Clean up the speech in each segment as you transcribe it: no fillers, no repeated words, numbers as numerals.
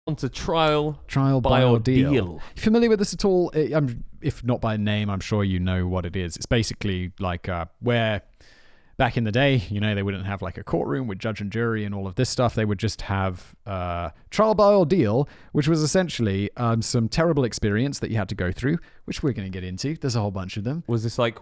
On to trial by ordeal. ordeal. You familiar with this at all? If not by name, I'm sure you know what it is. It's basically like where back in the day, they wouldn't have like a courtroom with judge and jury and all of this stuff. They would just have trial by ordeal, which was essentially some terrible experience that you had to go through, which we're going to get into. There's a whole bunch of them. Was this like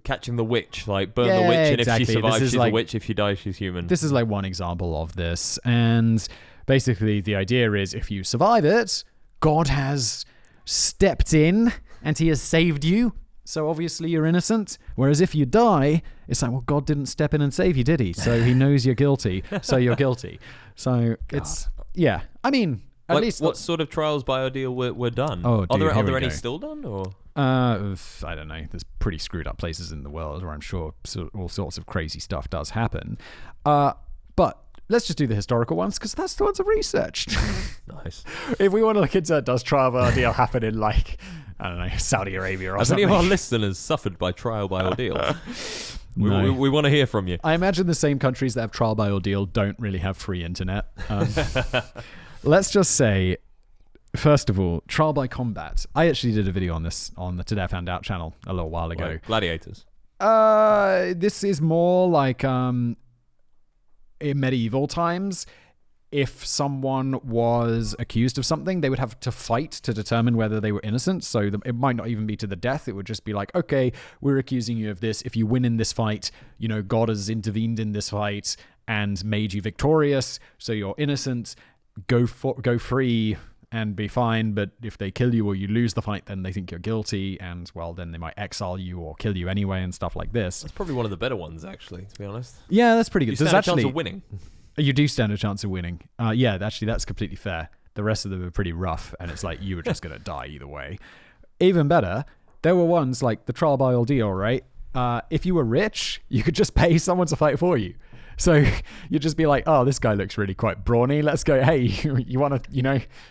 catching the witch? Like burn the witch, and exactly. if she survives, she's a witch. If she dies, she's human. This is like one example of this. And basically the idea is if you survive it, God has stepped in and he has saved you. So obviously you're innocent. Whereas if you die, it's like, well, God didn't step in and save you, did he? So he knows you're guilty. So you're guilty. So it's, yeah. I mean, at least... What sort of trials by ordeal were done? Oh, dude, are there any still done? Or I don't know. There's pretty screwed up places in the world where I'm sure all sorts of crazy stuff does happen. But let's just do the historical ones because that's the ones I've researched. Nice. If we want to look into does trial by ordeal happen in like... I don't know, Saudi Arabia or something. Have any of our listeners suffered by trial by ordeal? No. We want to hear from you. I imagine the same countries that have trial by ordeal don't really have free internet. Let's just say, first of all, trial by combat. I actually did a video on this on the Today I Found Out channel a little while ago. Like gladiators. This is more like in medieval times. If someone was accused of something, they would have to fight to determine whether they were innocent. So it might not even be to the death. It would just be like, okay, we're accusing you of this. If you win in this fight, God has intervened in this fight and made you victorious. So you're innocent. Go free and be fine. But if they kill you or you lose the fight, then they think you're guilty. And, well, then they might exile you or kill you anyway and stuff like this. That's probably one of the better ones, actually, to be honest. Yeah, that's pretty good. You stand a chance of winning. You do stand a chance of winning. Yeah, actually, that's completely fair. The rest of them are pretty rough, and it's like you were just going to die either way. Even better, there were ones like the trial by ordeal, right? If you were rich, you could just pay someone to fight for you. So you'd just be like, oh, this guy looks really quite brawny. Let's go, hey, you want a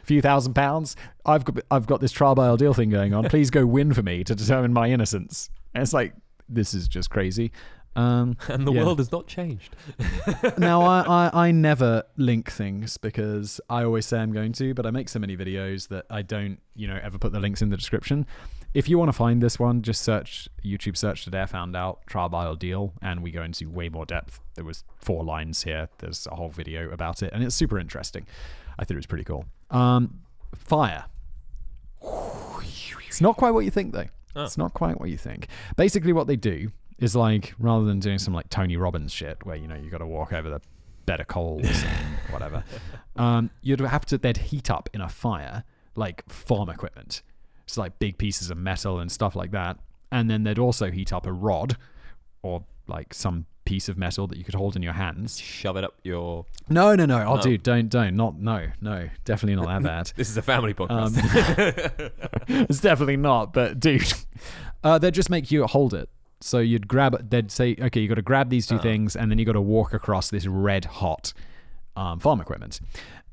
few £1,000s? I've got this trial by ordeal thing going on. Please go win for me to determine my innocence. And it's like, this is just crazy. And the world has not changed. Now, I never link things because I always say I'm going to, but I make so many videos that I don't, ever put the links in the description. If you want to find this one, just YouTube search Today I Found Out Trial by Ordeal, and we go into way more depth. There was 4 lines here. There's a whole video about it, and it's super interesting. I thought it was pretty cool. Fire. It's not quite what you think, though. Oh. It's not quite what you think. Basically, what they do is like, rather than doing some like Tony Robbins shit where, you got to walk over the bed of coals and whatever, they'd heat up in a fire like farm equipment. So like big pieces of metal and stuff like that. And then they'd also heat up a rod or like some piece of metal that you could hold in your hands. Shove it up your... No. Oh, dude, don't. No. Definitely not that bad. This is a family podcast. It's definitely not, but dude, they'd just make you hold it. So they'd say, okay, you got to grab these two things, and then you got to walk across this red hot farm equipment.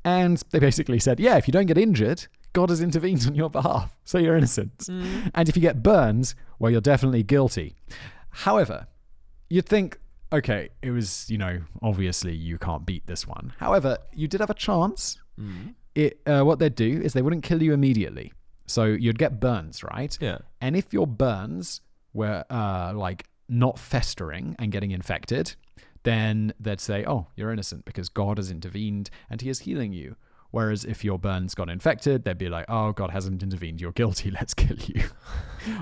And they basically said, yeah, if you don't get injured, God has intervened on your behalf, so you're innocent. And if you get burned, well, you're definitely guilty. However, you'd think, okay, it was, obviously you can't beat this one. However, you did have a chance. What they'd do is they wouldn't kill you immediately. So you'd get burns, right? Yeah. And if your burns were like not festering and getting infected, then they'd say, oh, you're innocent because God has intervened and he is healing you. Whereas if your burns got infected, they'd be like, oh, God hasn't intervened, you're guilty, let's kill you.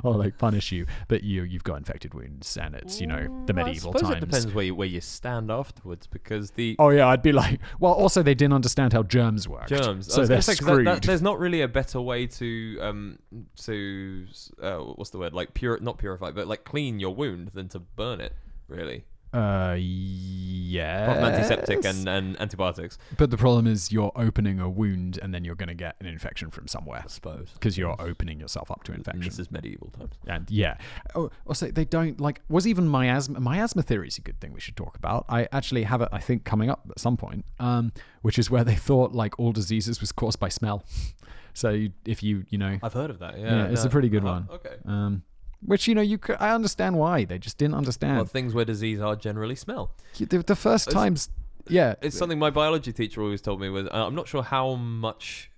Or like punish you. But you've got infected wounds, and it's, the medieval times. It depends where you stand afterwards, because Oh yeah, I'd be like, well, also they didn't understand how germs worked. So they're screwed. There's not really a better way to what's the word? Like not purify, but like clean your wound than to burn it, really. Yeah. Apart from antiseptic and antibiotics. But the problem is you're opening a wound and then you're going to get an infection from somewhere. I suppose. Because you're opening yourself up to infection. This is medieval times. And yeah. Also, they don't was even miasma theory is a good thing we should talk about. I actually have it, I think, coming up at some point, which is where they thought like all diseases was caused by smell. So if you know. I've heard of that, yeah. It's a pretty good one. Okay. Which, I understand why. They just didn't understand. Well, things where disease are generally smell. The first times, yeah. It's something my biology teacher always told me was, I'm not sure how much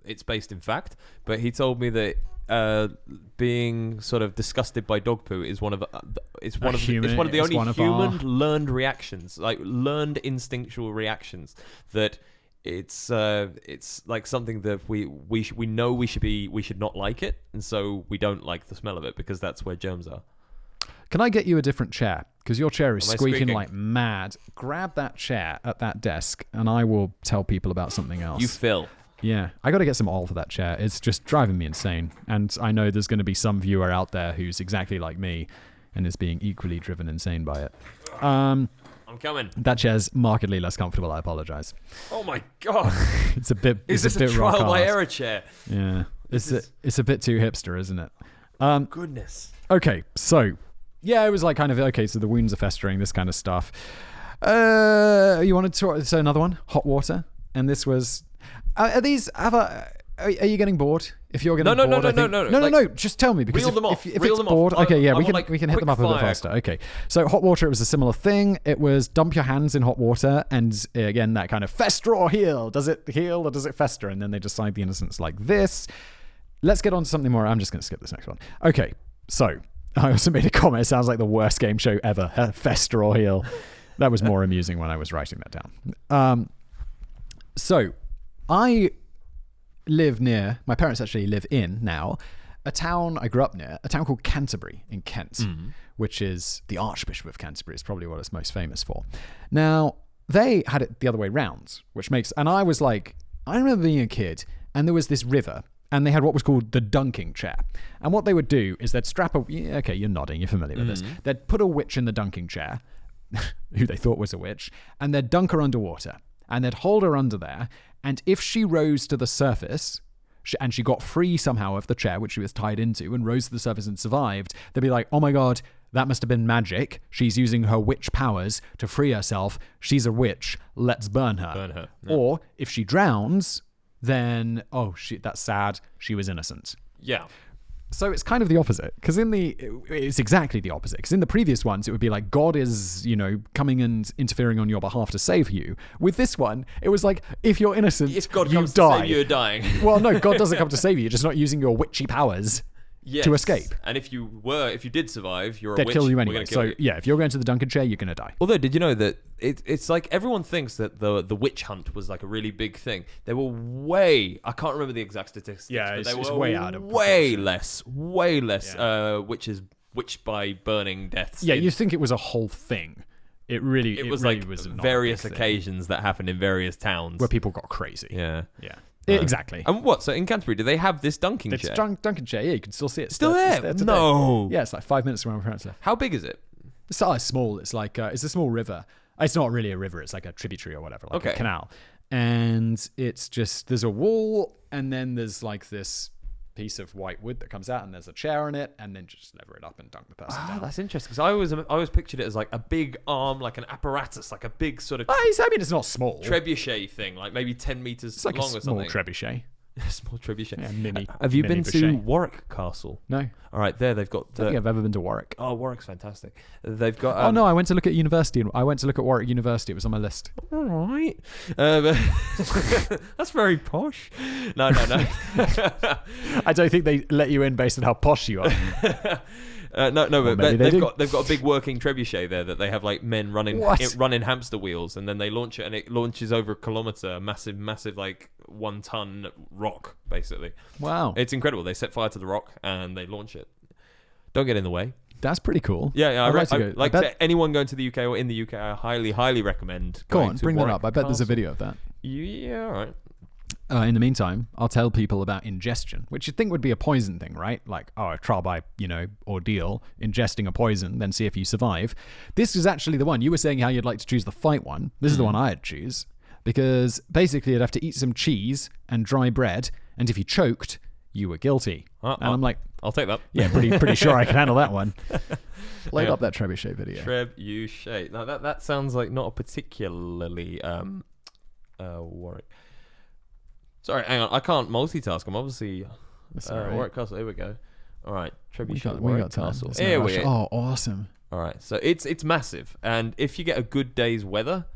it's based in fact, but he told me that being sort of disgusted by dog poo is one of the only human learned reactions, like learned instinctual reactions that. It's like something that we know we should not like it, and so we don't like the smell of it because that's where germs are. Can I get you a different chair? Because your chair is Am I squeaking squeaking? like mad. Grab that chair at that desk, and I will tell people about something else. You fill. Yeah, I got to get some oil for that chair. It's just driving me insane, and I know there's going to be some viewer out there who's exactly like me, and is being equally driven insane by it. I'm coming. That chair's markedly less comfortable. I apologize. Oh my god! It's a bit. Is this a trial by error chair? Yeah, it's a bit too hipster, isn't it? Goodness. Okay, so yeah, it was like kind of okay. So the wounds are festering, this kind of stuff. You wanted to so another one, hot water, and this was. Are these? Are you getting bored? If you're getting bored, no. Just tell me because reel them off. If Reel it's them bored, off. okay, yeah, I we want, can hit them up a bit quick faster. Okay, so hot water, it was a similar thing. It was dump your hands in hot water, and again that kind of fester or heal. Does it heal or does it fester? And then they decide the innocence like this. Let's get on to something more. I'm just going to skip this next one. Okay, so I also made a comment. It sounds like the worst game show ever. Fester or heal. That was more amusing when I was writing that down. So I live near, my parents actually live in now, a town I grew up near, a town called Canterbury in Kent, which is the Archbishop of Canterbury is probably what it's most famous for. Now, they had it the other way round, which makes, and I was like, I remember being a kid, and there was this river, and they had what was called the dunking chair. And what they would do is they'd strap okay, you're nodding, you're familiar with this. They'd put a witch in the dunking chair, who they thought was a witch, and they'd dunk her underwater. And they'd hold her under there, and if she rose to the surface, and she got free somehow of the chair which she was tied into, and rose to the surface and survived, they'd be like, oh my god, that must have been magic. She's using her witch powers to free herself. She's a witch. Let's burn her. Burn her. Yeah. Or if she drowns, then, that's sad. She was innocent. Yeah. So it's kind of the opposite, because it's exactly the opposite. Because in the previous ones, it would be like God is, coming and interfering on your behalf to save you. With this one, it was like if you're innocent, If God you comes die. to save you, you're dying. Well, no, God doesn't come to save you. You're just not using your witchy powers to escape. And if you did survive, you're a They'd witch. kill you We're anyway. gonna kill you. Yeah, if you're going to the Duncan chair, you're going to die. Although, did you know that it's like everyone thinks that the witch hunt was like a really big thing. They were I can't remember the exact statistics. Yeah, but it's they were way out of way less witches by burning deaths. Yeah, you think it was a whole thing. It was really like was not various a big thing, occasions that happened in various towns where people got crazy. Yeah. Exactly. And what? So in Canterbury, do they have this dunking It's chair? Duncan chair. Yeah, you can still see it. Still It's there? today. No. Yeah, it's like 5 minutes from where my parents live. How big is it? It's small. It's like it's a small river. It's not really a river. It's like a tributary or whatever, like a canal. And it's just there's a wall, and then there's like this piece of white wood that comes out, and there's a chair on it, and then just lever it up and dunk the person down. That's interesting because I always pictured it as like a big arm, like an apparatus, like a big sort of It's not small. trebuchet thing, like maybe 10 meters It's like long a or small something. trebuchet. Small trebuchet. Yeah, mini. Have you mini been to trebuchet. Warwick Castle? No. All right, there they've got. I don't think I've ever been to Warwick. Oh, Warwick's fantastic. They've got. Oh no, I went to look at university. I went to look at Warwick University. It was on my list. All right. That's very posh. No. I don't think they let you in based on how posh you are. But maybe they've got a big working trebuchet there that they have like men running hamster wheels, and then they launch it, and it launches over a kilometer, massive like 1 ton rock basically. Wow, it's incredible. They set fire to the rock and they launch it. Don't get in the way. That's pretty cool. Yeah. Anyone going to the UK or in the UK, I highly recommend. Go on, bring Warwick that up. I bet there's a Castle. video of that. Yeah, all right. In the meantime, I'll tell people about ingestion, which you'd think would be a poison thing, right? Like, a trial by, ordeal, ingesting a poison, then see if you survive. This is actually the one. You were saying how you'd like to choose the fight one. This is the one I'd choose. Because basically you'd have to eat some cheese and dry bread, and if you choked, you were guilty. And I'm like, I'll take that. Yeah, pretty sure I can handle that one. Load up that trebuchet video. Trebuchet. Now that sounds like not a particularly Warwick. Sorry, hang on. I can't multitask. I'm obviously Warwick Castle. Here we go. All right, trebuchet. Warwick Castle. Here we go. Oh, awesome. All right, so it's massive, and if you get a good day's weather,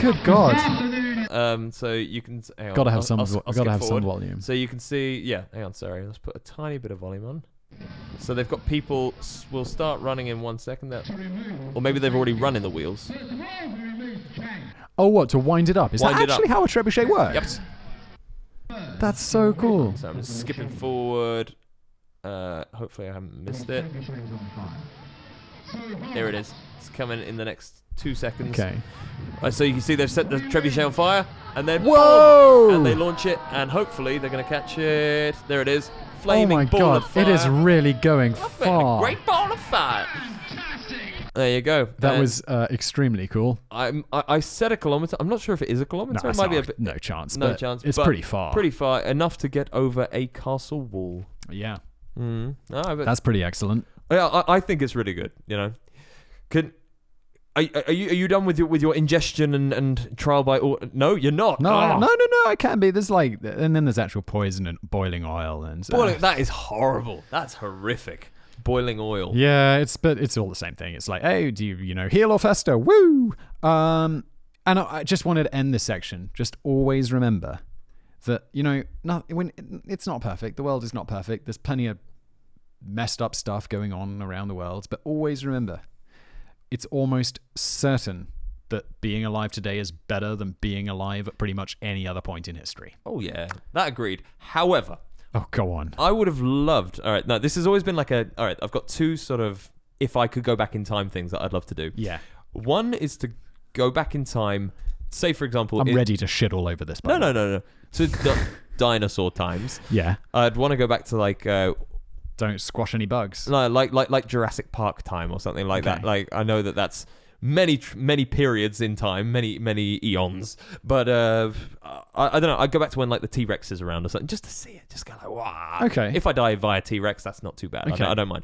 good God, So you can. Hang on, Gotta have some. I'll Gotta have forward. some volume. So you can see. Yeah. Hang on. Sorry. Let's put a tiny bit of volume on. So they've got people. Will start running in 1 second. Or maybe they've already run in the wheels. Oh, what, to wind it up? Is that actually how a trebuchet works? Yep. That's so cool. So I'm just skipping forward. Hopefully I haven't missed it. There it is. It's coming in the next 2 seconds. Okay. So you can see they've set the trebuchet on fire, and then whoa! Boom, and they launch it, and hopefully they're going to catch it. There it is. Flaming ball of fire. It is really going far. A great ball of fire. There you go. That was extremely cool. I said a kilometer. I'm not sure if it is a kilometer. No, it might be a bit. No chance. It's but pretty far. Pretty far. Enough to get over a castle wall. Yeah. That's pretty excellent. Yeah, I think it's really good. You know, are you done with your ingestion and trial by? No, you're not. No. I can be. There's and then there's actual poison and boiling oil and. That is horrible. That's horrific. Boiling oil. Yeah, but it's all the same thing. It's like, hey, do you heal or fester? Woo! And I just wanted to end this section. Just always remember that when it's not perfect. The world is not perfect. There's plenty of messed up stuff going on around the world. But always remember, it's almost certain that being alive today is better than being alive at pretty much any other point in history. Oh yeah, that agreed. However. Oh, go on. I would have loved... All right, no, this has always been like All right, I've got two sort of, if I could go back in time things that I'd love to do. Yeah. One is to go back in time, say, for example... I'm ready to shit all over this. No. To dinosaur times. Yeah. I'd want to go back to don't squash any bugs. No, like Jurassic Park time or something like that. Like, I know that's... many periods in time, many eons, but I don't know. I'd go back to when the T-Rex is around or something, just to see it, just go wow. Okay. If I die via T-Rex, that's not too bad. Okay. I don't mind.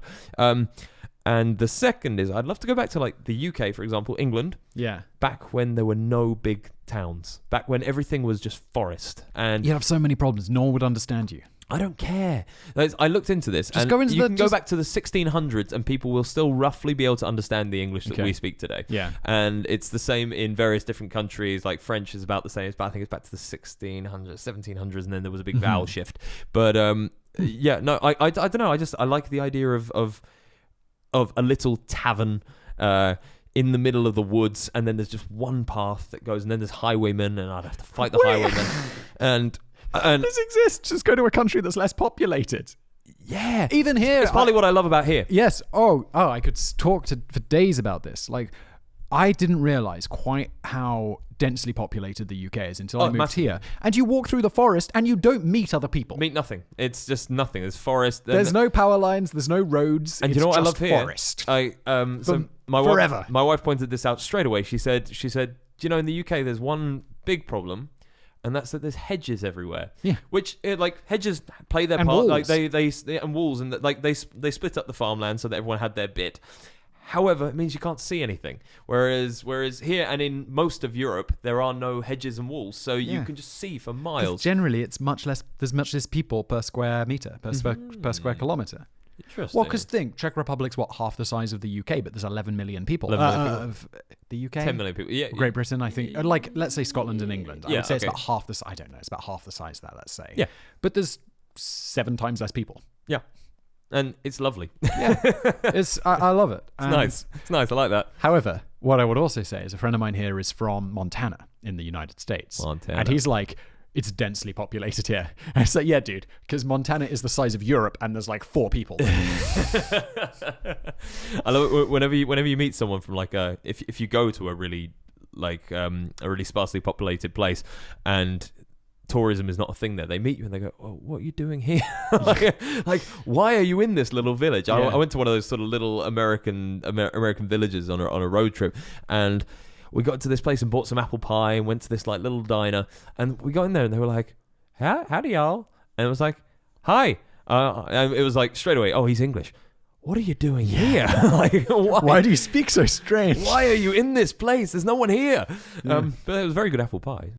And the second is I'd love to go back to the UK, for example, England. Yeah. Back when there were no big towns, back when everything was just forest, and you'd have so many problems. No one would understand you. I don't care. I looked into this. Just go back to the 1600s and people will still roughly be able to understand the English that we speak today. Yeah. And it's the same in various different countries. Like French is about the same. I think it's back to the 1600s, 1700s, and then there was a big vowel shift. But yeah, no, I don't know. I like the idea of a little tavern in the middle of the woods, and then there's just one path that goes, and then there's highwaymen, and I'd have to fight the highwaymen. And this exists. Just go to a country that's less populated. Yeah. Even here. It's partly what I love about here. Yes. Oh, I could talk for days about this. I didn't realize quite how densely populated the UK is until I moved here. And you walk through the forest and you don't meet other people. Meet nothing. It's just nothing. There's forest. There's no power lines. There's no roads. And you know what I love here? Forest. So my wife pointed this out straight away. She said, do you know, in the UK there's one big problem, and that's that there's hedges everywhere. Yeah. Which hedges play their and part. Walls. They and walls, and they split up the farmland so that everyone had their bit. However, it means you can't see anything. Whereas here and in most of Europe, there are no hedges and walls, so you can just see for miles. Generally, it's much less. There's much less people per square meter, per square kilometer. Interesting. Well, because think, Czech Republic's half the size of the UK, but there's 11 million people. Of the UK? 10 million people, yeah. Great Britain, I think. Let's say Scotland and England. I would say it's about half the... I don't know. It's about half the size of that, let's say. Yeah. But there's 7 times less people. Yeah. And it's lovely. Yeah. I love it. It's nice. It's nice. I like that. However, what I would also say is a friend of mine here is from Montana in the United States. Montana. And he's like... It's densely populated here. And it's like, yeah, dude, because Montana is the size of Europe and there's 4 people. I love it whenever you meet someone from if you go to a really sparsely populated place and tourism is not a thing there, they meet you and they go, oh, what are you doing here? Why are you in this little village? I went to one of those sort of little American villages on a road trip, and we got to this place and bought some apple pie and went to this little diner, and we got in there and they were like, howdy y'all, and it was like, hi, and it was straight away, oh, he's English. What are you doing here? Why do you speak so strange? Why are you in this place? There's no one here. But it was very good apple pie.